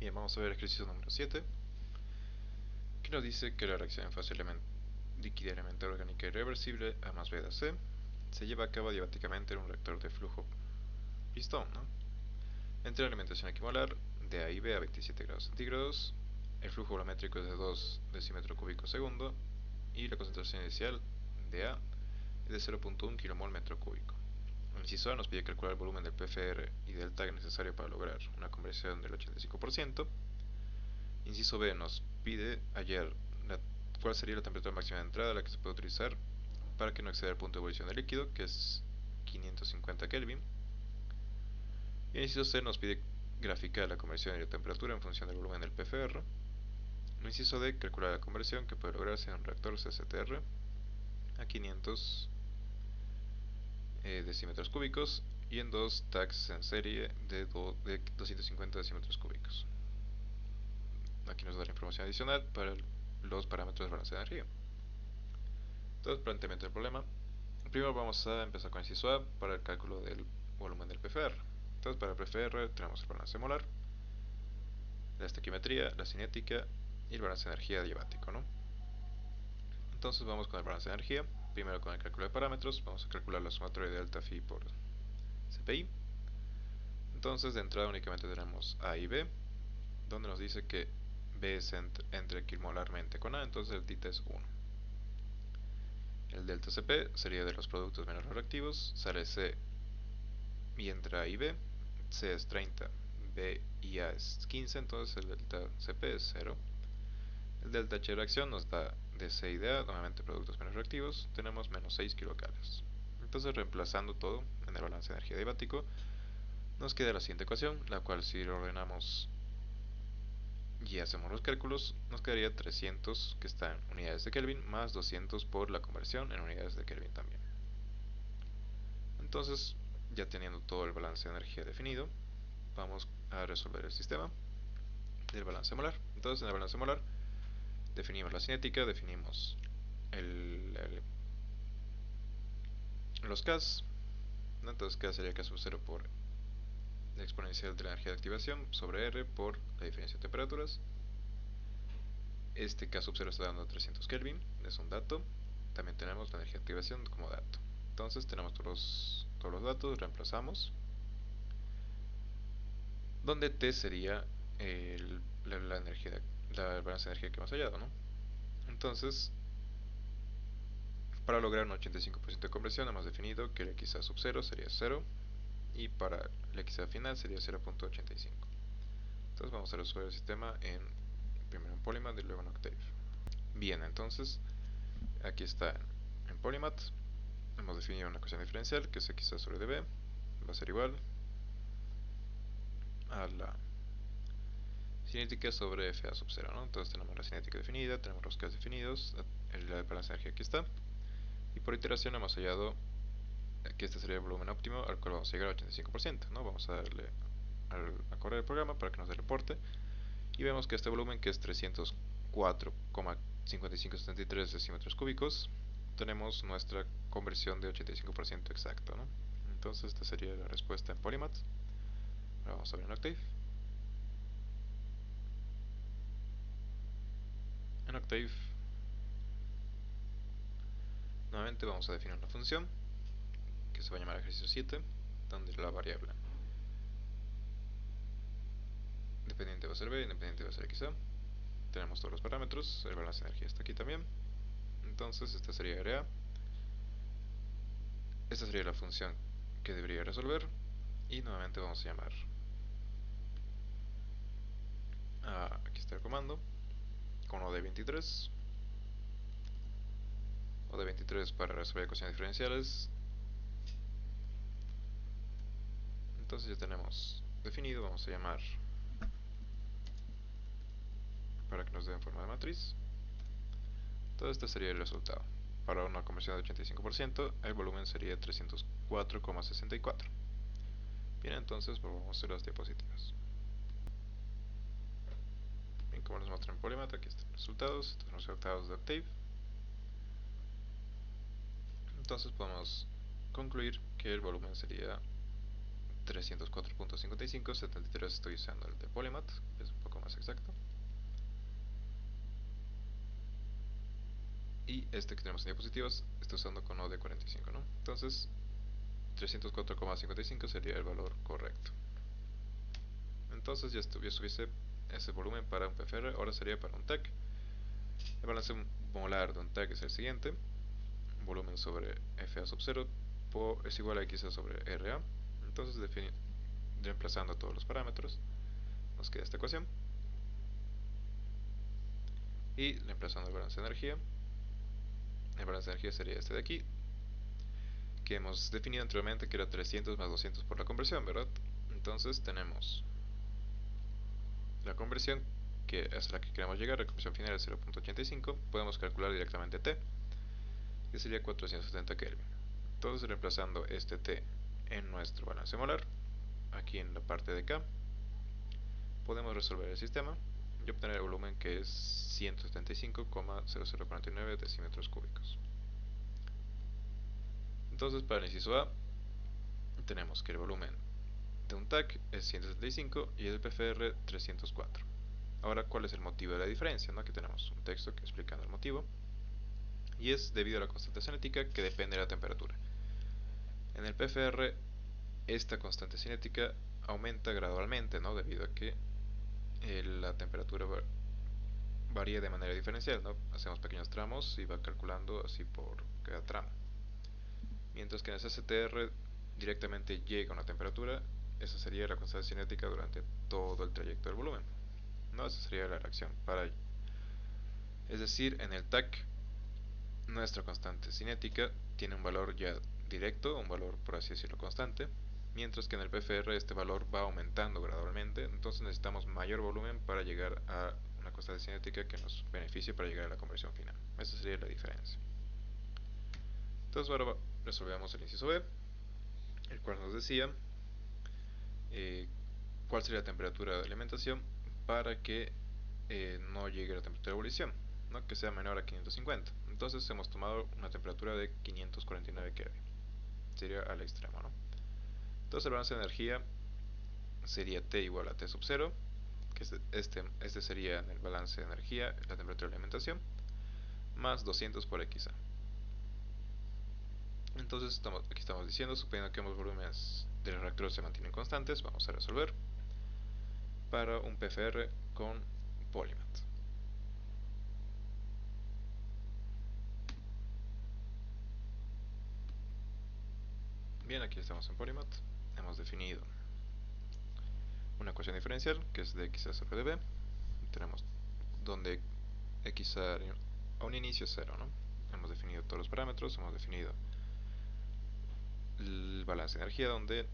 Bien, vamos a ver el ejercicio número 7, que nos dice que la reacción en fase líquida elemental orgánica irreversible A más B da C se lleva a cabo diabáticamente en un reactor de flujo pistón, ¿no? Entre la alimentación equimolar de A y B a 27 grados centígrados, el flujo volumétrico es de 2 decímetro cúbico segundo y la concentración inicial de A es de 0.1 kmol metro cúbico. El inciso A nos pide calcular el volumen del PFR y del tag necesario para lograr una conversión del 85%. Inciso B nos pide hallar cuál sería la temperatura máxima de entrada a la que se puede utilizar para que no exceda el punto de ebullición del líquido, que es 550 Kelvin. Y el inciso C nos pide graficar la conversión y la temperatura en función del volumen del PFR. El inciso D, calcular la conversión que puede lograrse en un reactor CCTR a 500 decímetros cúbicos y en dos tags en serie de 250 decímetros cúbicos. Aquí nos da la información adicional para los parámetros de balance de energía. Entonces, planteamiento del problema. Primero vamos a empezar con el inciso A para el cálculo del volumen del PFR. Entonces, para el PFR tenemos el balance molar, la estequiometría, la cinética y el balance de energía adiabático, ¿no? Entonces vamos con el balance de energía. Primero con el cálculo de parámetros, vamos a calcular la sumatoria de delta phi por CPI. Entonces de entrada únicamente tenemos A y B, donde nos dice que B es entre equimolarmente con A, entonces el delta es 1. El delta CP sería de los productos menos reactivos, sale C y entra A y B, C es 30, B y A es 15, entonces el delta CP es 0. El delta H de reacción nos da de C y de A, nuevamente productos menos reactivos, tenemos menos 6 kilocalories. Entonces reemplazando todo en el balance de energía adiabático, nos queda la siguiente ecuación, la cual si lo ordenamos y hacemos los cálculos, nos quedaría 300 que está en unidades de Kelvin más 200 por la conversión en unidades de Kelvin también. Entonces, ya teniendo todo el balance de energía definido, vamos a resolver el sistema del balance molar. Entonces, en el balance molar definimos la cinética, definimos los Ks, ¿no? Entonces K sería K sub 0 por la exponencial de la energía de activación sobre R por la diferencia de temperaturas. Este K sub 0 está dando 300 Kelvin, es un dato. También tenemos la energía de activación como dato. Entonces tenemos todos los datos, reemplazamos. Donde T sería la energía, el balance de energía que hemos hallado, ¿no? Entonces, para lograr un 85% de conversión hemos definido que el XA sub 0 sería 0 y para el XA final sería 0.85. Entonces vamos a resolver el sistema primero en Polymath y luego en Octave. Bien, entonces aquí está en Polymath. Hemos definido una ecuación diferencial que es XA sobre dB va a ser igual a la cinética sobre FA sub 0, ¿no? Entonces tenemos la cinética definida, tenemos los K definidos, el balance de energía aquí está, y por iteración hemos hallado que este sería el volumen óptimo al cual vamos a llegar al 85%, ¿no? Vamos a darle a correr el programa para que nos dé el reporte, y vemos que este volumen, que es 304,5573 decímetros cúbicos, tenemos nuestra conversión de 85% exacto, ¿no? Entonces esta sería la respuesta en Polymath. Ahora vamos a ver en Octave. En Octave nuevamente vamos a definir una función que se va a llamar ejercicio 7, donde la variable dependiente va a ser b, independiente va a ser xa. Tenemos todos los parámetros, el balance de energía está aquí también. Entonces esta sería área. Esta sería la función que debería resolver. Y nuevamente vamos a llamar aquí está el comando, con OD23. OD23 para resolver ecuaciones diferenciales. Entonces ya tenemos definido, vamos a llamar para que nos dé en forma de matriz. Todo este sería el resultado. Para una conversión de 85%, el volumen sería 304,64. Bien, entonces volvamos a hacer las diapositivas. Bien, como les mostré en Polymath, aquí están los resultados. Estos son los resultados de Octave. Entonces podemos concluir que el volumen sería 304.55, 73 estoy usando el de Polymath, es un poco poco más exacto. Y este que tenemos en diapositivas está usando con O de 45, ¿no? Entonces 304,55 sería el valor correcto. Entonces ya estuviese ese volumen para un PFR. Ahora sería para un TEC. El balance molar de un TEC es el siguiente: volumen sobre FA sub 0 es igual a XA sobre RA. Entonces, reemplazando todos los parámetros, nos queda esta ecuación. Y reemplazando el balance de energía, el balance de energía sería este de aquí, que hemos definido anteriormente, que era 300 más 200 por la conversión, ¿verdad? Entonces tenemos la conversión, que es la que queremos llegar, la conversión final es 0.85, podemos calcular directamente T, que sería 470 Kelvin. Entonces, reemplazando este T en nuestro balance molar, aquí en la parte de acá, podemos resolver el sistema y obtener el volumen, que es 175,0049 decímetros cúbicos. Entonces, para el inciso A, tenemos que el volumen de un TAC es 175 y el PFR 304. Ahora, ¿cuál es el motivo de la diferencia? ¿No? Aquí tenemos un texto que explicando el motivo, y es debido a la constante cinética, que depende de la temperatura. En el PFR, esta constante cinética aumenta gradualmente, ¿no? Debido a que la temperatura varía de manera diferencial, ¿no? Hacemos pequeños tramos y va calculando así por cada tramo. Mientras que en el STR directamente llega a una temperatura, esa sería la constante cinética durante todo el trayecto del volumen, ¿no? Esa sería la reacción para ello. Es decir, en el TAC, nuestra constante cinética tiene un valor ya directo, un valor por así decirlo constante, mientras que en el PFR este valor va aumentando gradualmente. Entonces necesitamos mayor volumen para llegar a una constante cinética que nos beneficie para llegar a la conversión final. Esa sería la diferencia. Entonces ahora resolvemos el inciso B, el cual nos decía cuál sería la temperatura de alimentación para que no llegue a la temperatura de ebullición, ¿no? Que sea menor a 550. Entonces hemos tomado una temperatura de 549 Kelvin, sería al extremo, ¿no? Entonces el balance de energía sería T igual a T sub 0, que este sería el balance de energía, la temperatura de alimentación, más 200 por XA. Entonces aquí estamos diciendo, suponiendo que ambos volúmenes del reactor se mantienen constantes, vamos a resolver para un PFR con Polymath. Bien, aquí estamos en Polymath. Hemos definido una ecuación diferencial, que es de XA sobre dB. Tenemos donde XA a un inicio es 0, ¿no? Hemos definido todos los parámetros, hemos definido el balance de energía, donde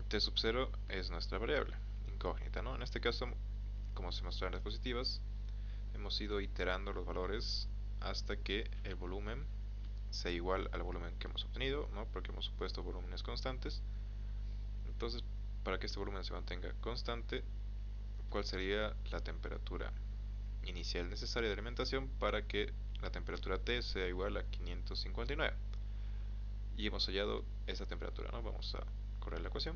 T sub 0 es nuestra variable incógnita, ¿no? En este caso, como se mostraron las diapositivas, hemos ido iterando los valores hasta que el volumen sea igual al volumen que hemos obtenido, ¿no? Porque hemos supuesto volúmenes constantes. Entonces, para que este volumen se mantenga constante, ¿cuál sería la temperatura inicial necesaria de alimentación para que la temperatura T sea igual a 559? Y hemos hallado esa temperatura, ¿no? Vamos a correr la ecuación,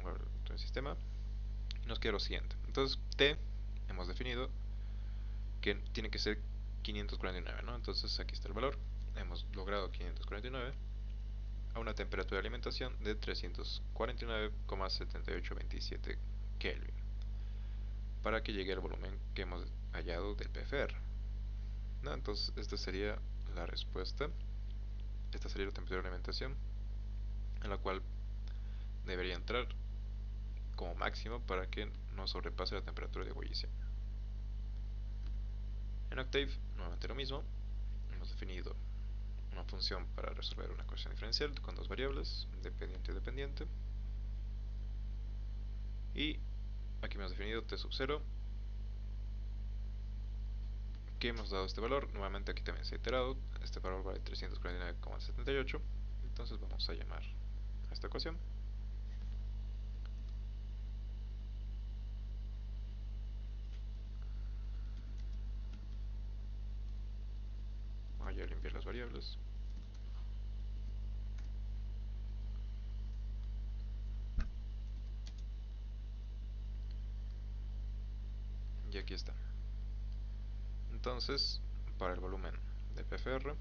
guardar el sistema, y nos queda lo siguiente. Entonces, T hemos definido que tiene que ser 549, ¿no? Entonces aquí está el valor. Hemos logrado 549 a una temperatura de alimentación de 349,7827 Kelvin para que llegue al volumen que hemos hallado del PFR, ¿no? Entonces esta sería la respuesta. Esta sería la temperatura de alimentación en la cual debería entrar como máximo para que no sobrepase la temperatura de ebullición. En Octave, nuevamente lo mismo. Hemos definido una función para resolver una ecuación diferencial con dos variables, dependiente y dependiente. Y aquí hemos definido T sub 0, que hemos dado este valor. Nuevamente aquí también se ha iterado. Este valor vale 349,78. Entonces vamos a llamar a esta ecuación. Voy a limpiar las variables. Y aquí está. Entonces, para el volumen de PFR,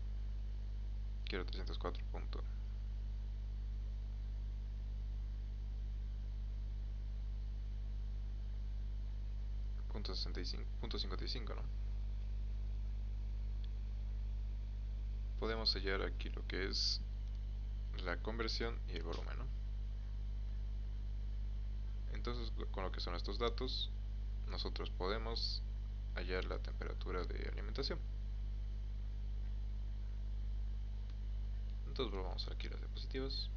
quiero 304.55, ¿no? Podemos sellar aquí lo que es la conversión y el volumen, ¿no? Entonces, con lo que son estos datos, nosotros podemos hallar la temperatura de alimentación. Entonces volvamos aquí a las diapositivas.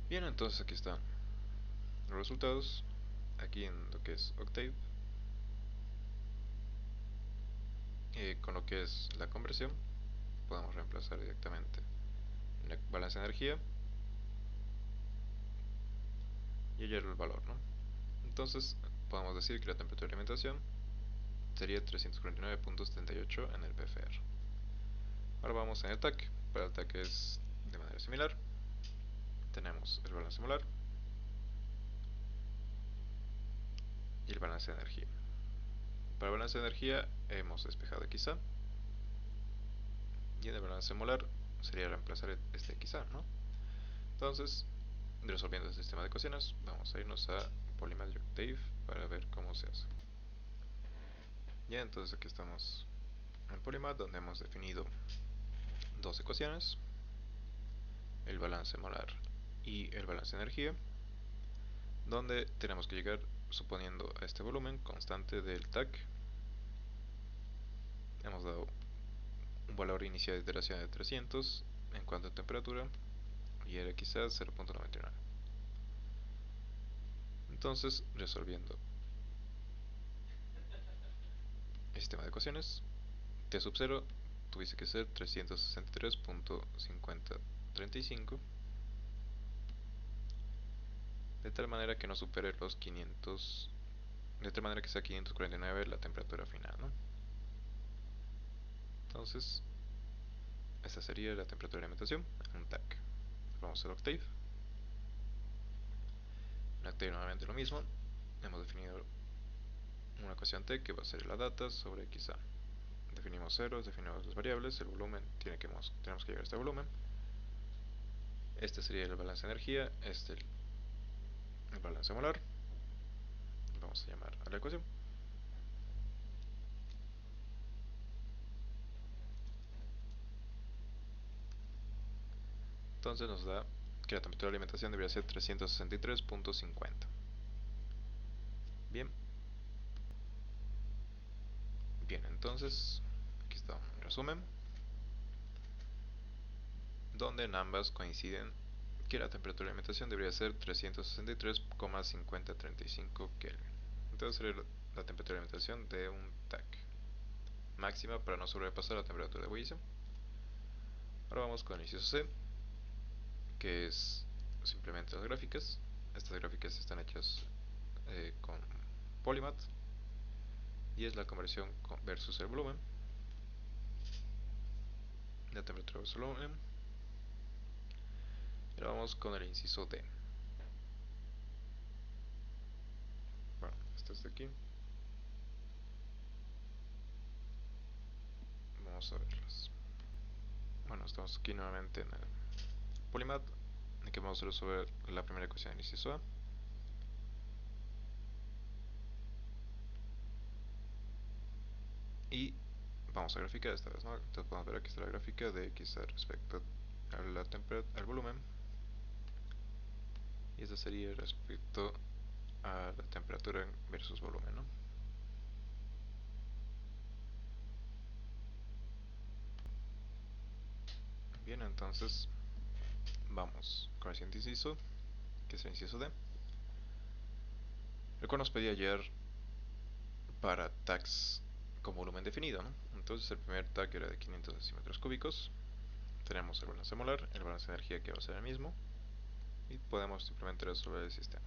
Bien, entonces aquí están los resultados. Aquí en lo que es Octave, con lo que es la conversión, podemos reemplazar directamente la balanza de energía y hallar el valor, ¿no? Entonces podemos decir que la temperatura de alimentación sería 349.78 en el PFR. Ahora vamos en el TAC. Para el TAC es de manera similar. Tenemos el balance molar y el balance de energía. Para el balance de energía hemos despejado XA y en el balance molar sería reemplazar este XA, ¿no? Entonces, resolviendo el sistema de ecuaciones, vamos a irnos a Polymath y Octave para ver cómo se hace. Ya, entonces aquí estamos en Polymath, donde hemos definido dos ecuaciones, el balance molar y el balance de energía, donde tenemos que llegar suponiendo a este volumen constante del TAC. Hemos dado un valor inicial de iteración de 300 en cuanto a temperatura y era quizás 0.99. Entonces, resolviendo el sistema de ecuaciones, T sub 0 tuviese que ser 363.5035, de tal manera que no supere los 500, de tal manera que sea 549 la temperatura final, ¿no? Entonces, esta sería la temperatura de alimentación en un TAC. Vamos a hacer Octave. En Octave nuevamente lo mismo. Hemos definido una ecuación T que va a ser la data sobre XA. Definimos ceros, definimos las variables, el volumen, tenemos que llegar a este volumen. Este sería el balance de energía, este el balance molar. Vamos a llamar a la ecuación. Entonces nos da que la temperatura de alimentación debería ser 363.50. Bien, bien, entonces aquí está un resumen donde en ambas coinciden que la temperatura de alimentación debería ser 363,5035 Kelvin. Entonces sería la temperatura de alimentación de un TAC máxima para no sobrepasar la temperatura de ebullición. Ahora vamos con el inciso C, que es simplemente las gráficas. Estas gráficas están hechas con Polymath y es la conversión versus el volumen, la temperatura versus el volumen. Y ahora vamos con el inciso D. Bueno, esto es de aquí. Vamos a verlas. Bueno, estamos aquí nuevamente en el Polymath, en que vamos a resolver la primera ecuación del inciso A. Y vamos a graficar esta vez, ¿no? Entonces podemos ver aquí está la gráfica de X respecto a la al volumen. Y esta sería respecto a la temperatura versus volumen, ¿no? Bien, entonces vamos con el siguiente inciso, que es el inciso D, el cual nos pedía hallar para tags con volumen definido, ¿no? Entonces el primer tag era de 500 decímetros cúbicos. Tenemos el balance molar, el balance de energía que va a ser el mismo, y podemos simplemente resolver el sistema.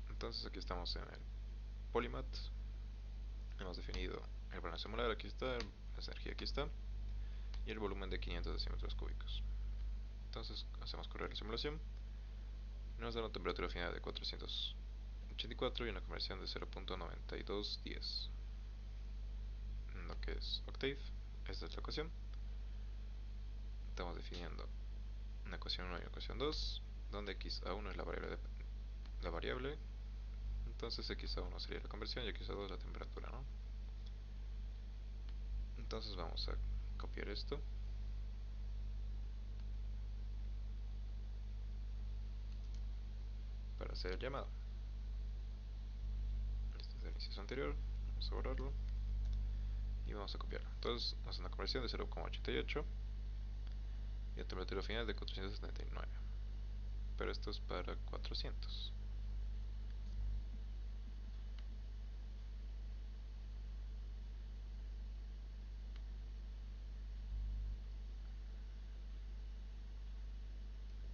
Entonces aquí estamos en el polymath. Hemos definido el balance molar, aquí está, la energía aquí está, y el volumen de 500 decímetros cúbicos. Entonces hacemos correr la simulación, nos da una temperatura final de 484 y una conversión de 0.9210. Lo que es Octave, esta es la ecuación. Estamos definiendo una ecuación 1 y una ecuación 2, donde xa1 es la variable, entonces xa1 sería la conversión y xa2 la temperatura, ¿no? Entonces vamos a copiar esto para hacer el llamado. Este es el inciso anterior, vamos a borrarlo y vamos a copiarlo. Entonces hace una conversión de 0.88 y la temperatura final de 479, pero esto es para 400.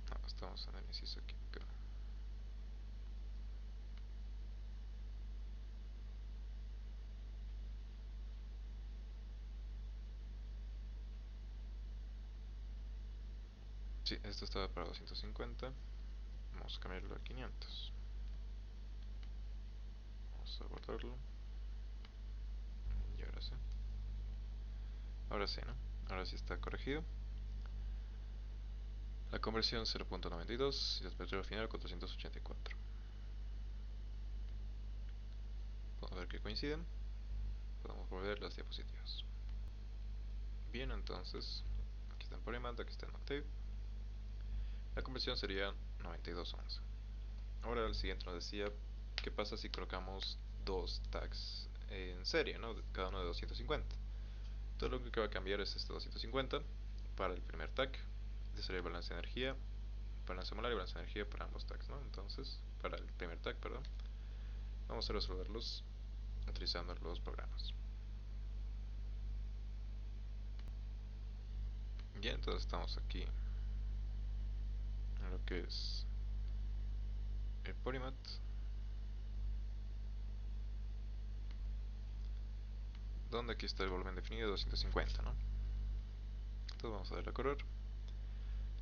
No, estamos en el inciso químico. Sí, esto estaba para 250. Vamos a cambiarlo a 500. Vamos a guardarlo. Y ahora sí. Ahora sí, ¿no? Ahora sí está corregido. La conversión 0.92 y la temperatura final 484. Podemos ver que coinciden. Podemos volver las diapositivas. Bien, entonces, aquí está en Polymath, aquí está en Octave. La conversión sería 9211. Ahora el siguiente nos decía, ¿qué pasa si colocamos dos tags en serie, ¿no? Cada uno de 250. Todo lo que va a cambiar es este 250 para el primer tag. Este sería el balance de energía, balance molar y balance de energía para ambos tags, ¿no? Entonces, para el primer tag, perdón, vamos a resolverlos utilizando los programas. Bien, entonces estamos aquí en lo que es el Polymath, donde aquí está el volumen definido de 250, ¿no? Entonces vamos a darle a correr.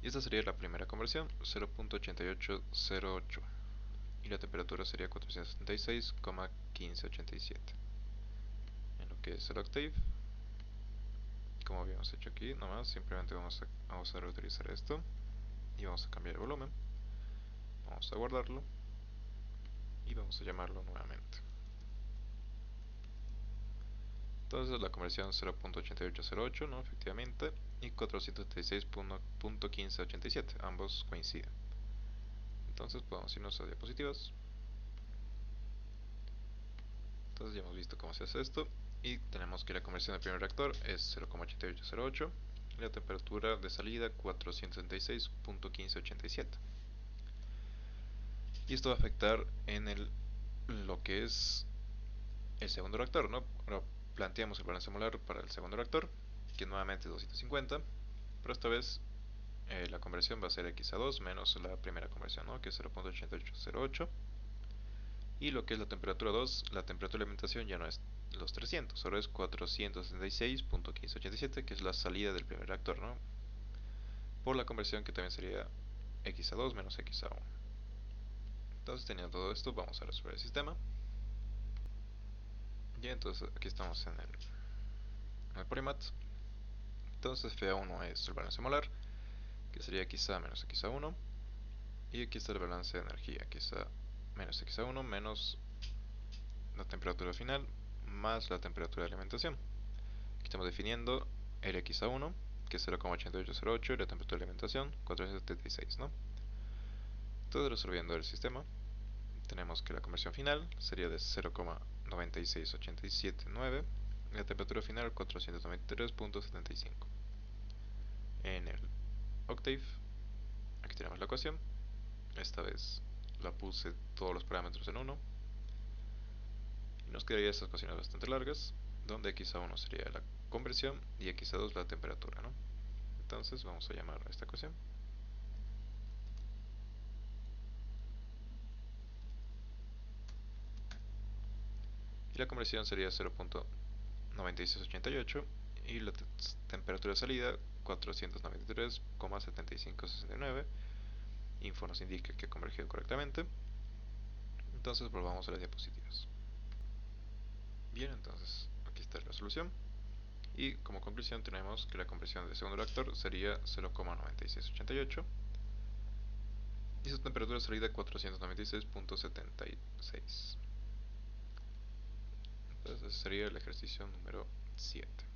Y esta sería la primera conversión, 0.8808. Y la temperatura sería 476,1587. En lo que es el Octave, como habíamos hecho aquí, nomás simplemente vamos a reutilizar esto y vamos a cambiar el volumen. Vamos a guardarlo y vamos a llamarlo nuevamente. Entonces la conversión 0.8808, ¿no? Efectivamente, y 476.1587, ambos coinciden. Entonces podemos irnos a diapositivas. Entonces ya hemos visto cómo se hace esto y tenemos que la conversión del primer reactor es 0.8808 y la temperatura de salida 476.1587. Y esto va a afectar en lo que es el segundo reactor, ¿no? Ahora planteamos el balance molar para el segundo reactor, que nuevamente es 250, pero esta vez la conversión va a ser xa2 menos la primera conversión, ¿no? Que es 0.8808. Y lo que es la temperatura 2, la temperatura de alimentación ya no es los 300, ahora es 476.1587, que es la salida del primer reactor, ¿no? Por la conversión que también sería xa2 menos xa1. Entonces, teniendo todo esto, vamos a resolver el sistema. Y entonces aquí estamos en el Polymath. Entonces FA1 es el balance molar, que sería xa menos xa1. Y aquí está el balance de energía, xa menos xa1 menos la temperatura final más la temperatura de alimentación. Aquí estamos definiendo el xa1, que es 0.8808, y la temperatura de alimentación 476, ¿no? Entonces, resolviendo el sistema, tenemos que la conversión final sería de 0.96879 y la temperatura final 493.75. En el Octave, aquí tenemos la ecuación. Esta vez la puse todos los parámetros en 1 y nos quedaría estas ecuaciones bastante largas, donde xa1 sería la conversión y xa2 la temperatura, ¿no? Entonces vamos a llamar a esta ecuación. y la conversión sería 0.9688 y la temperatura de salida 493,7569. Info nos indica que ha convergido correctamente. Entonces volvamos a las diapositivas. Bien, entonces aquí está la solución. Y como conclusión tenemos que la conversión del segundo reactor sería 0,9688 y su temperatura de salida 496,76. Entonces ese sería el ejercicio número 7.